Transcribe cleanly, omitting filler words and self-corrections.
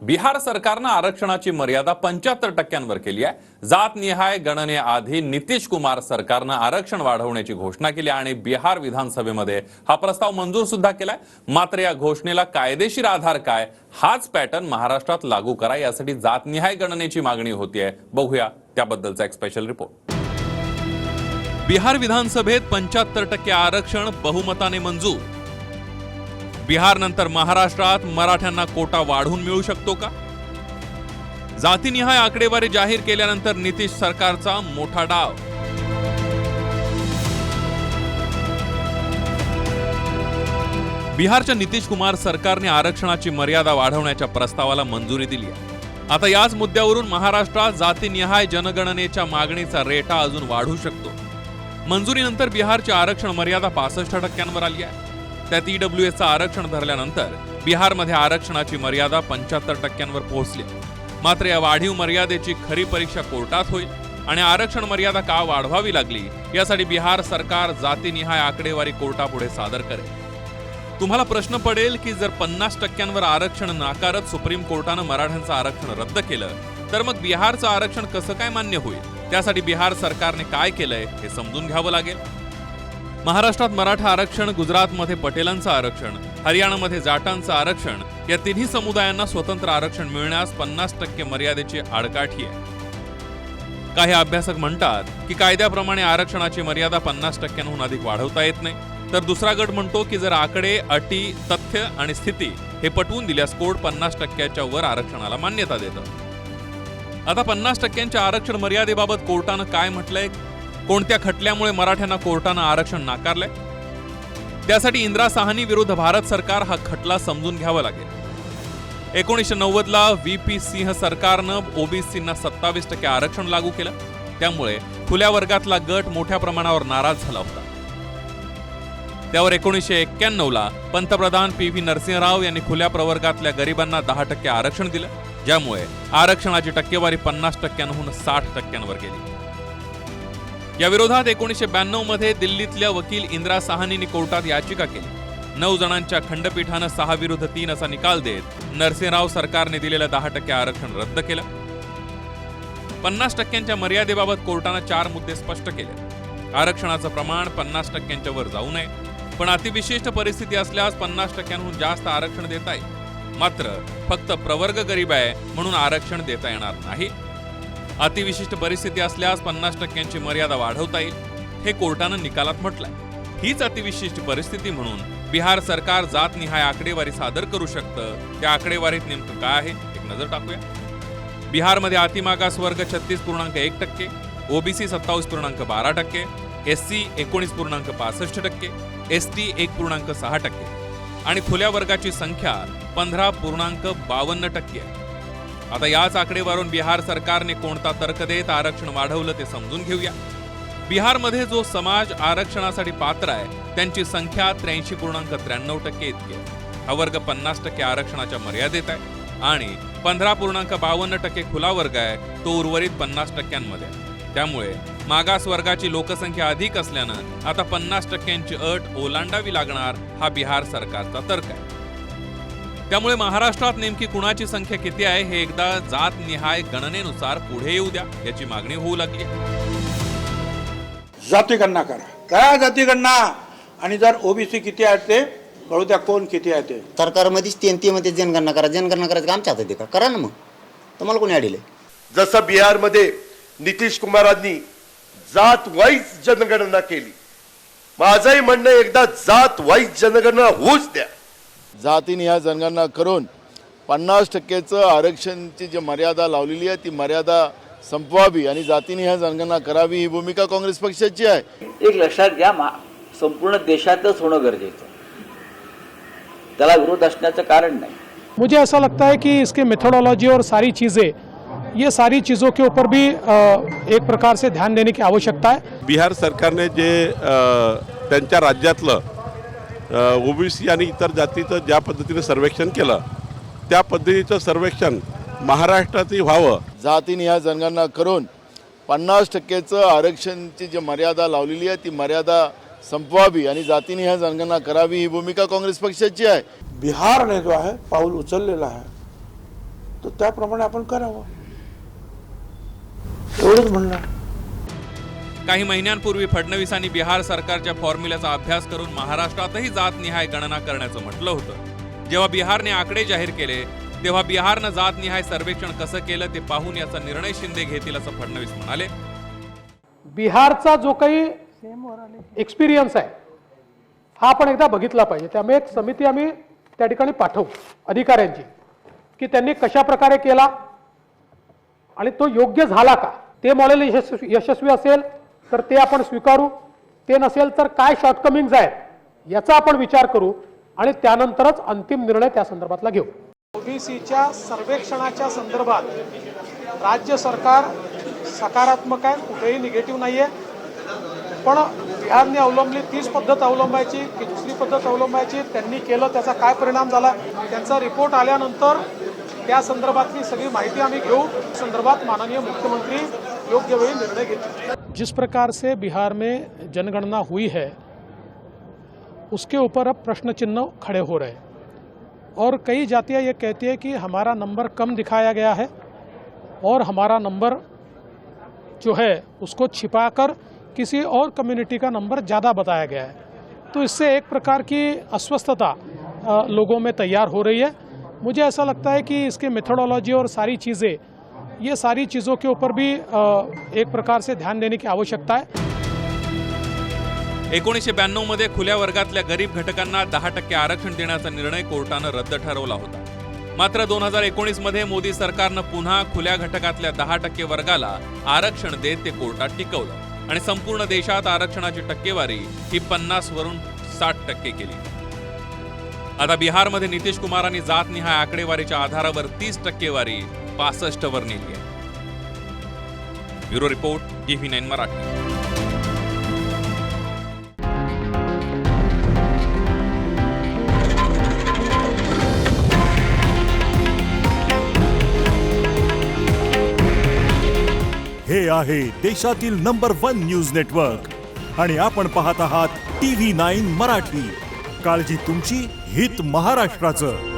बिहार सरकारनं आरक्षणाची मर्यादा 75% केली आहे। जातनिहाय गणनेआधी नितीश कुमार सरकारनं आरक्षण वाढवण्याची घोषणा केली आणि बिहार विधानसभेमध्ये हा प्रस्ताव मंजूर सुद्धा केलाय। मात्र या घोषणेला कायदेशीर आधार काय, हाच पॅटर्न महाराष्ट्रात लागू करा यासाठी जातनिहाय गणनेची मागणी होतीये। बघूया त्याबद्दलचा एक स्पेशल रिपोर्ट। बिहार विधानसभेत 75% आरक्षण बहुमताने मंजूर। बिहार नंतर महाराष्ट्रात मराठ्यांना कोटा वाढून मिळू शकतो का? जातीनिहाय आकडेवारी जाहीर केल्यानंतर नितीश सरकारचा मोठा डाव। बिहारच्या नितीश कुमार सरकारने आरक्षणाची मर्यादा वाढवण्याच्या प्रस्तावाला मंजुरी दिली आहे। आता याच मुद्द्यावरून महाराष्ट्रात जातीनिहाय जनगणनेच्या मागणीचा रेटा अजून वाढू शकतो। मंजुरीनंतर बिहारची आरक्षण मर्यादा 65%वर आली आहे। त्यात ईडब्ल्यूएसचं आरक्षण धरल्यानंतर बिहारमध्ये आरक्षणाची मर्यादा 75%वर पोहोचली। मात्र या वाढीव मर्यादेची खरी परीक्षा कोर्टात होईल आणि आरक्षण मर्यादा का वाढवावी लागली यासाठी बिहार सरकार जातीनिहाय आकडेवारी कोर्टापुढे सादर करेल। तुम्हाला प्रश्न पडेल की जर 50%वर आरक्षण नाकारत सुप्रीम कोर्टानं मराठ्यांचं आरक्षण रद्द केलं तर मग बिहारचं आरक्षण कसं काय मान्य होईल? त्यासाठी बिहार सरकारने काय केलंय हे समजून घ्यावं लागेल। महाराष्ट्रात मराठा आरक्षण, गुजरातमध्ये पटेलांचं आरक्षण, हरियाणामध्ये जाटांचं आरक्षण या तिन्ही समुदायांना स्वतंत्र आरक्षण मिळण्यास 50% मर्यादेची आडकाठी आहे। काही अभ्यासक म्हणतात की कायद्याप्रमाणे आरक्षणाची मर्यादा 50%हून अधिक वाढवता येत नाही, तर दुसरा गट म्हणतो की जर आकडे, अटी, तथ्य आणि स्थिती हे पटवून दिल्यास कोर्ट 50%च्या वर आरक्षणाला मान्यता देतं। आता 50%च्या आरक्षण मर्यादेबाबत कोर्टानं काय म्हटलंय, कोणत्या खटल्यामुळे मराठ्यांना कोर्टानं आरक्षण नाकारलंय, त्यासाठी इंदिरा साहनी विरुद्ध भारत सरकार हा खटला समजून घ्यावा लागेल। 1990ला व्ही.पी. सिंह सरकारनं ओबीसींना 27% आरक्षण लागू केलं, त्यामुळे खुल्या वर्गातला गट मोठ्या प्रमाणावर नाराज झाला होता। त्यावर 1991ला पंतप्रधान पी.व्ही. नरसिंहराव यांनी खुल्या प्रवर्गातल्या गरिबांना 10% आरक्षण दिलं, ज्यामुळे आरक्षणाची टक्केवारी 50%हून 60%वर गेली। या विरोधात 1992 मध्ये दिल्लीतल्या वकील इंदिरा साहनींनी कोर्टात याचिका केली। 9 जणांच्या खंडपीठानं 6-3 असा निकाल देत नरसिंहराव सरकारने दिलेलं 10% आरक्षण रद्द केलं। 50%च्या मर्यादेबाबत कोर्टानं 4 मुद्दे स्पष्ट केले। आरक्षणाचं प्रमाण 50%च्या वर जाऊ नये, पण अतिविशिष्ट परिस्थिती असल्यास 50%हून जास्त आरक्षण देता येईल। मात्र फक्त प्रवर्ग गरीब आहे म्हणून आरक्षण देता येणार नाही। अतिविशिष्ट परिस्थिती असल्यास 50%ची मर्यादा वाढवता येईल, हे कोर्टानं निकालात म्हटलंय। हीच अतिविशिष्ट परिस्थिती म्हणून बिहार सरकार जातनिहाय आकडेवारी सादर करू शकतं। त्या आकडेवारीत नेमकं काय आहे एक नजर टाकूया। बिहारमध्ये अतिमागास वर्ग 36.1%, ओबीसी 27.12%, एससी 19.65%, एसटी 1.6% आणि खुल्या वर्गाची संख्या 15.52% आहे। आता याच आकडेवारून बिहार सरकारने कोणता तर्क देत आरक्षण वाढवलं ते समजून घेऊया। बिहारमध्ये जो समाज आरक्षणासाठी पात्र आहे त्यांची संख्या 83.93% इतकी आहे। हा वर्ग 50% आरक्षणाच्या मर्यादेत आहे आणि 15.52% खुला वर्ग आहे, तो उर्वरित 50%मध्ये आहे। त्यामुळे मागास वर्गाची लोकसंख्या अधिक असल्यानं आता 50%ची अट ओलांडावी लागणार, हा बिहार सरकारचा तर्क आहे। त्यामुळे महाराष्ट्रात नेमकी कुणाची संख्या किती आहे हे एकदा जातनिहाय गणनेनुसार पुढे येऊ द्या, याची मागणी होऊ लागली। जाती गणना करा जातीगणना, आणि जर ओबीसी किती आहेत ते कळू द्या, कोण किती आहे ते। सरकारमध्येच मध्ये जनगणना करायचं आमच्या हातात आहे का? करा ना, मग तुम्हाला कोणी अडले? जसं बिहारमध्ये नितीश कुमारांनी जात वाईज जनगणना केली, माझंही म्हणणं एकदा जात वाईज जनगणना होऊच द्या। जातीनिहाय जनगणना करून 50%चं आरक्षणची जी मर्यादा लावलेली आहे ती मर्यादा संपवावी आणि जातीनिहाय जनगणना करावी, ही भूमिका काँग्रेस पक्षाची आहे। एक लक्षात घ्या, संपूर्ण देशातच होणं गरजेचं, त्याला विरोध असण्याचं कारण नाही। मुझे ऐसा लगता है कि इसके मेथोडोलॉजी और सारी चीज़ें, ये सारी चीज़ों के ऊपर भी एक प्रकार से ध्यान देने की आवश्यकता है। बिहार सरकारने जे त्यांच्या राज्यातलं ओबीसी आणि इतर जातीचं ज्या पद्धतीने सर्वेक्षण केलं, त्या पद्धतीचं सर्वेक्षण महाराष्ट्रातही व्हावं। जातीनिहाय जनगणना करून 50%चं आरक्षणची जी मर्यादा लावलेली आहे ती मर्यादा संपवावी आणि जातीनिहाय जनगणना करावी, ही भूमिका काँग्रेस पक्षाची आहे। बिहारने जो आहे पाऊल उचललेला आहे, तर त्याप्रमाणे आपण करावं, एवढंच म्हणणं. काही महिन्यांपूर्वी फडणवीसांनी बिहार सरकारच्या फॉर्म्युल्याचा अभ्यास करून महाराष्ट्रातही जातनिहाय गणना करण्याचं म्हटलं होतं. जेव्हा बिहारने आकडे जाहीर केले तेव्हा बिहारनं जातनिहाय सर्वेक्षण कसं केलं ते पाहून याचा निर्णय शिंदे घेतील असं फडणवीस म्हणाले. बिहारचा जो काही एक्सपिरियन्स आहे हा आपण एकदा बघितला पाहिजे. त्यामुळे एक समिती आम्ही त्या ठिकाणी पाठवू अधिकाऱ्यांची की त्यांनी कशा प्रकारे केला आणि तो योग्य झाला का. ते मॉडेल यशस्वी असेल तर ते आपण स्वीकारू, ते नसेल तर काय शॉर्टकमिंग्स आहेत याचा आपण विचार करू आणि त्यानंतरच अंतिम निर्णय त्या संदर्भातला घेऊ. ओबीसीच्या सर्वेक्षणाच्या संदर्भात राज्य सरकार सकारात्मक आहे, कुठेही निगेटिव्ह नाही आहे. पण बिहारने अवलंबली तीच पद्धत अवलंबायची की दुसरी पद्धत अवलंबायची, त्यांनी केलं त्याचा काय परिणाम झाला, त्यांचा रिपोर्ट आल्यानंतर त्या संदर्भातली सगळी माहिती आम्ही घेऊ. संदर्भात माननीय मुख्यमंत्री योग्य वेळी निर्णय घेतील. जिस प्रकार से बिहार में जनगणना हुई है उसके ऊपर अब प्रश्न चिन्ह खड़े हो रहे हैं और कई जातियां ये कहती है कि हमारा नंबर कम दिखाया गया है और हमारा नंबर जो है उसको छिपाकर किसी और कम्युनिटी का नंबर ज़्यादा बताया गया है. तो इससे एक प्रकार की अस्वस्थता लोगों में तैयार हो रही है. मुझे ऐसा लगता है कि इसके मेथोडोलॉजी और सारी चीज़ें, ये सारी चीज़ों के ऊपर भी एक प्रकार से ध्यान देने की आवश्यकता है. 1992 मध्ये खुल्या वर्गातल्या गरीब घटकांना 10% आरक्षण देण्याचा निर्णय कोर्टानं रद्द ठरवला होता. मात्र 2019 मध्ये मोदी सरकारनं पुन्हा खुल्या घटकातल्या 10% वर्गाला आरक्षण देत ते कोर्टात टिकवलं आणि संपूर्ण देशात आरक्षणाची टक्केवारी ही 50 वरून 60% केली. आता बिहारमध्ये नितीश कुमारांनी जातनिहाय आकडेवारीच्या आधारावर 30 टक्केवारी 65 वर नेली आहे. Bureau report TV9 Marathi. हे आहे देशातील नंबर 1 न्यूज नेटवर्क आणि आपण पाहत आहात TV9 मराठी. काळजी तुमची, हित महाराष्ट्राचं.